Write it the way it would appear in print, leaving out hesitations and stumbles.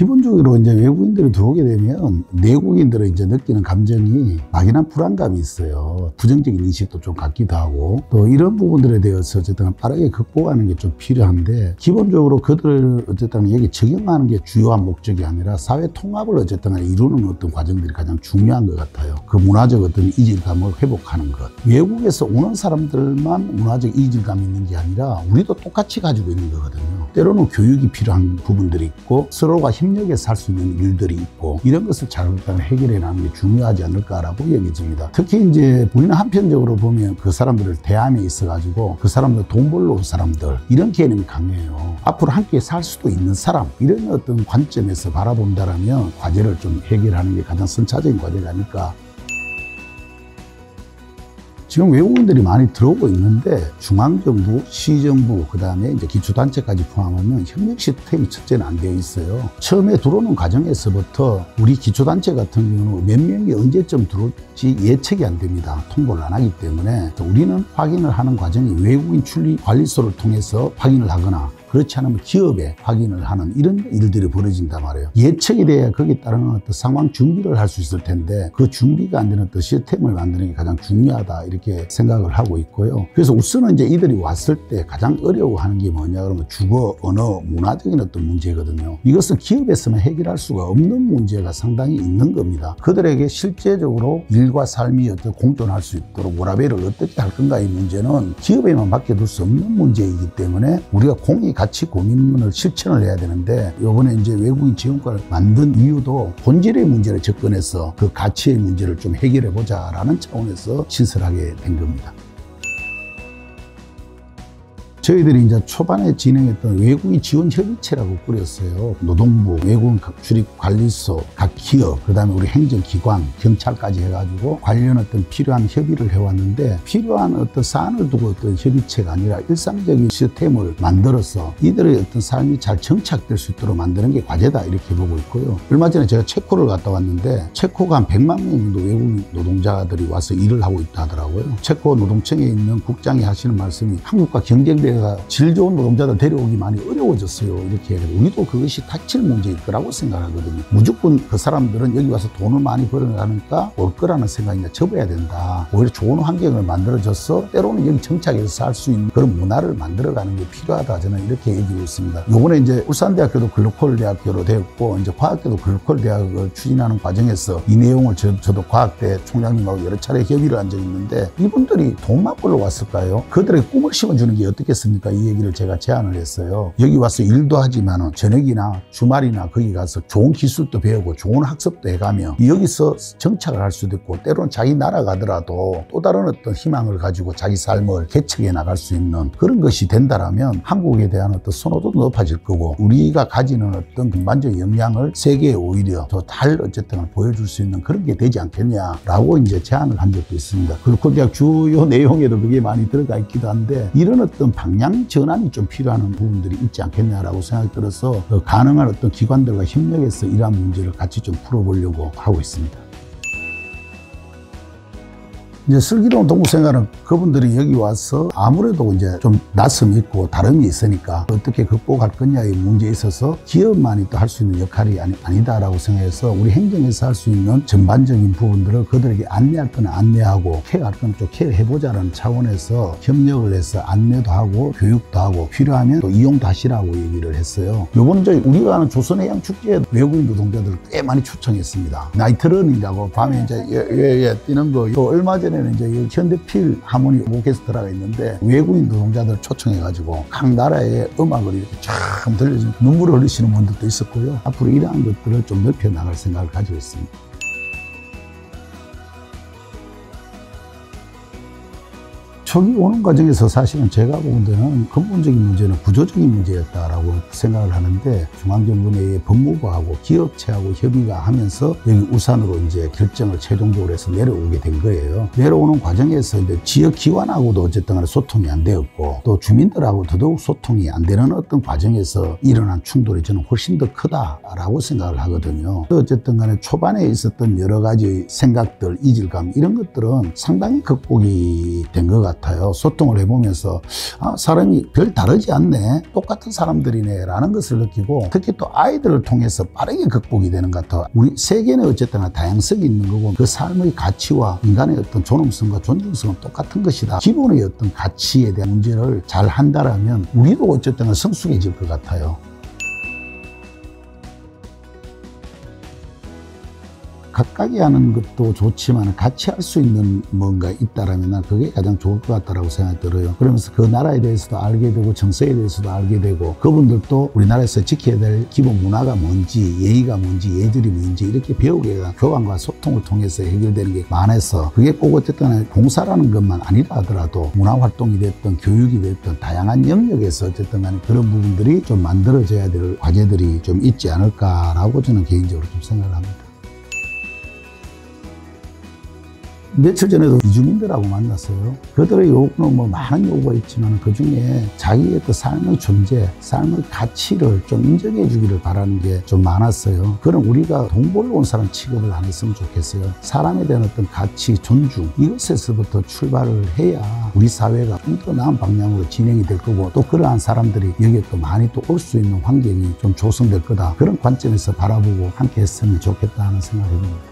기본적으로 이제 외국인들이 들어오게 되면 내국인들은 이제 느끼는 감정이 막연한 불안감이 있어요. 부정적인 인식도 좀 갖기도 하고, 또 이런 부분들에 대해서 어쨌든 빠르게 극복하는 게 좀 필요한데, 기본적으로 그들을 어쨌든 여기 적용하는 게 주요한 목적이 아니라 사회 통합을 어쨌든 이루는 어떤 과정들이 가장 중요한 것 같아요. 그 문화적 어떤 이질감을 회복하는 것. 외국에서 오는 사람들만 문화적 이질감이 있는 게 아니라 우리도 똑같이 가지고 있는 거거든요. 때로는 교육이 필요한 부분들이 있고 서로가 협력해서 할 수 있는 일들이 있고, 이런 것을 잘 해결해 나가는 게 중요하지 않을까라고 여겨집니다. 특히 이제 우리는 한편적으로 보면 그 사람들을 대함에 있어 가지고 그 사람들 돈 벌러 온 사람들, 이런 개념이 강해요. 앞으로 함께 살 수도 있는 사람, 이런 어떤 관점에서 바라본다라면 과제를 좀 해결하는 게 가장 선차적인 과제가 아닐까. 지금 외국인들이 많이 들어오고 있는데 중앙정부, 시정부, 그 다음에 이제 기초단체까지 포함하면 협력 시스템이 첫째는 안 되어 있어요. 처음에 들어오는 과정에서부터 우리 기초단체 같은 경우는 몇 명이 언제쯤 들어올지 예측이 안 됩니다. 통보를 안 하기 때문에 우리는 확인을 하는 과정이 외국인 출입 관리소를 통해서 확인을 하거나, 그렇지 않으면 기업에 확인을 하는 이런 일들이 벌어진단 말이에요. 예측이 돼야 거기에 따르는 어떤 상황 준비를 할 수 있을 텐데, 그 준비가 안 되는 어떤 시스템을 만드는 게 가장 중요하다, 이렇게 생각을 하고 있고요. 그래서 우선은 이제 이들이 왔을 때 가장 어려워하는 게 뭐냐 그러면 주거, 언어, 문화적인 어떤 문제거든요. 이것은 기업에서만 해결할 수가 없는 문제가 상당히 있는 겁니다. 그들에게 실제적으로 일과 삶이 어떻게 공존할 수 있도록 워라밸을 어떻게 할 건가의 문제는 기업에만 맡겨둘 수 없는 문제이기 때문에 우리가 공익 같이 고민을 실천을 해야 되는데, 이번에 이제 외국인 지원과를 만든 이유도 본질의 문제를 접근해서 그 가치의 문제를 좀 해결해 보자라는 차원에서 신설하게 된 겁니다. 저희들이 이제 초반에 진행했던 외국인 지원 협의체라고 꾸렸어요. 노동부, 외국인 출입관리소, 각 기업, 그 다음에 우리 행정기관, 경찰까지 해가지고 관련 어떤 필요한 협의를 해왔는데, 필요한 어떤 사안을 두고 어떤 협의체가 아니라 일상적인 시스템을 만들어서 이들의 어떤 삶이 잘 정착될 수 있도록 만드는 게 과제다, 이렇게 보고 있고요. 얼마 전에 제가 체코를 갔다 왔는데, 체코가 한 100만 명 정도 외국인 노동자들이 와서 일을 하고 있다 하더라고요. 체코 노동청에 있는 국장이 하시는 말씀이 한국과 경쟁대 질 좋은 노동자들 데려오기 많이 어려워졌어요. 이렇게 우리도 그것이 닥칠 문제일 거라고 생각하거든요. 무조건 그 사람들은 여기 와서 돈을 많이 벌어가니까 올 거라는 생각이 접어야 된다. 오히려 좋은 환경을 만들어줘서 때로는 여기 정착해서 살 수 있는 그런 문화를 만들어가는 게 필요하다, 저는 이렇게 얘기하고 있습니다. 요번에 이제 울산대학교도 글로컬 대학교로 되었고, 이제 과학대도 글로컬 대학을 추진하는 과정에서 이 내용을 저도 과학대 총장님하고 여러 차례 협의를 한 적이 있는데, 이분들이 돈만 벌러 왔을까요? 그들의 꿈을 심어주는 게 어떻겠습니까? 이 얘기를 제가 제안을 했어요. 여기 와서 일도 하지만 저녁이나 주말이나 거기 가서 좋은 기술도 배우고 좋은 학습도 해가며 여기서 정착을 할 수도 있고, 때로는 자기 나라 가더라도 또 다른 어떤 희망을 가지고 자기 삶을 개척해 나갈 수 있는 그런 것이 된다라면 한국에 대한 어떤 선호도 높아질 거고, 우리가 가지는 어떤 전반적인 역량을 세계에 오히려 더 잘 어쨌든 보여줄 수 있는 그런 게 되지 않겠냐라고 이제 제안을 한 적도 있습니다. 그리고 대학 주요 내용에도 그게 많이 들어가 있기도 한데, 이런 어떤 방향 전환이 좀 필요한 부분들이 있지 않겠냐라고 생각이 들어서 가능한 어떤 기관들과 협력해서 이러한 문제를 같이 좀 풀어보려고 하고 있습니다. 이제 슬기로운 동북생활은 그분들이 여기 와서 아무래도 이제 좀 낯섦이 있고 다름이 있으니까 어떻게 극복할 거냐의 문제에 있어서 기업만이 또 할 수 있는 역할이 아니다라고 생각해서 우리 행정에서 할 수 있는 전반적인 부분들을 그들에게 안내할 거는 안내하고 케어할 거는 좀 케어해보자라는 차원에서 협력을 해서 안내도 하고 교육도 하고 필요하면 또 이용도 하시라고 얘기를 했어요. 요번 이제 우리가 하는 조선해양축제에 외국인 노동자들을 꽤 많이 초청했습니다. 나이트런이라고 밤에 이제 뛰는 거, 또 얼마 전에 이제 현대필 하모니 오케스트라가 있는데 외국인 노동자들 초청해가지고 각 나라의 음악을 이렇게 쫙 들려주는 눈물을 흘리시는 분들도 있었고요. 앞으로 이러한 것들을 좀 넓혀 나갈 생각을 가지고 있습니다. 초기 오는 과정에서 사실은 제가 보는 데는 근본적인 문제는 구조적인 문제였다라고 생각을 하는데, 중앙정부 내의 법무부하고 기업체하고 협의가 하면서 여기 울산으로 이제 결정을 최종적으로 해서 내려오게 된 거예요. 내려오는 과정에서 이제 지역 기관하고도 어쨌든 간에 소통이 안 되었고, 또 주민들하고 더더욱 소통이 안 되는 어떤 과정에서 일어난 충돌이 저는 훨씬 더 크다라고 생각을 하거든요. 어쨌든 간에 초반에 있었던 여러 가지 생각들, 이질감, 이런 것들은 상당히 극복이 된 것 같아요. 같아요. 소통을 해보면서 사람이 별 다르지 않네, 똑같은 사람들이네 라는 것을 느끼고, 특히 또 아이들을 통해서 빠르게 극복이 되는 것 같아요. 우리 세계는 어쨌든 다양성이 있는 거고, 그 삶의 가치와 인간의 어떤 존엄성과 존중성은 똑같은 것이다. 기본의 어떤 가치에 대한 문제를 잘 한다라면 우리도 어쨌든 성숙해질 것 같아요. 각각이 하는 것도 좋지만 같이 할 수 있는 뭔가 있다라면 난 그게 가장 좋을 것 같다라고 생각이 들어요. 그러면서 그 나라에 대해서도 알게 되고 정서에 대해서도 알게 되고, 그분들도 우리나라에서 지켜야 될 기본 문화가 뭔지, 예의가 뭔지, 예절이 뭔지 이렇게 배우게 되는 교감과 소통을 통해서 해결되는 게 많아서, 그게 꼭 어쨌든 봉사라는 것만 아니라 하더라도 문화활동이 됐든 교육이 됐든 다양한 영역에서 어쨌든 간에 그런 부분들이 좀 만들어져야 될 과제들이 좀 있지 않을까라고 저는 개인적으로 좀 생각을 합니다. 며칠 전에도 이주민들하고 만났어요. 그들의 요구는 뭐 많은 요구가 있지만 그 중에 자기의 또 삶의 존재, 삶의 가치를 좀 인정해 주기를 바라는 게 좀 많았어요. 그럼 우리가 돈 벌러 온 사람 취급을 안 했으면 좋겠어요. 사람에 대한 어떤 가치, 존중, 이것에서부터 출발을 해야 우리 사회가 좀 더 나은 방향으로 진행이 될 거고, 또 그러한 사람들이 여기에 또 많이 또 올 수 있는 환경이 좀 조성될 거다. 그런 관점에서 바라보고 함께 했으면 좋겠다 하는 생각을 해봅니다.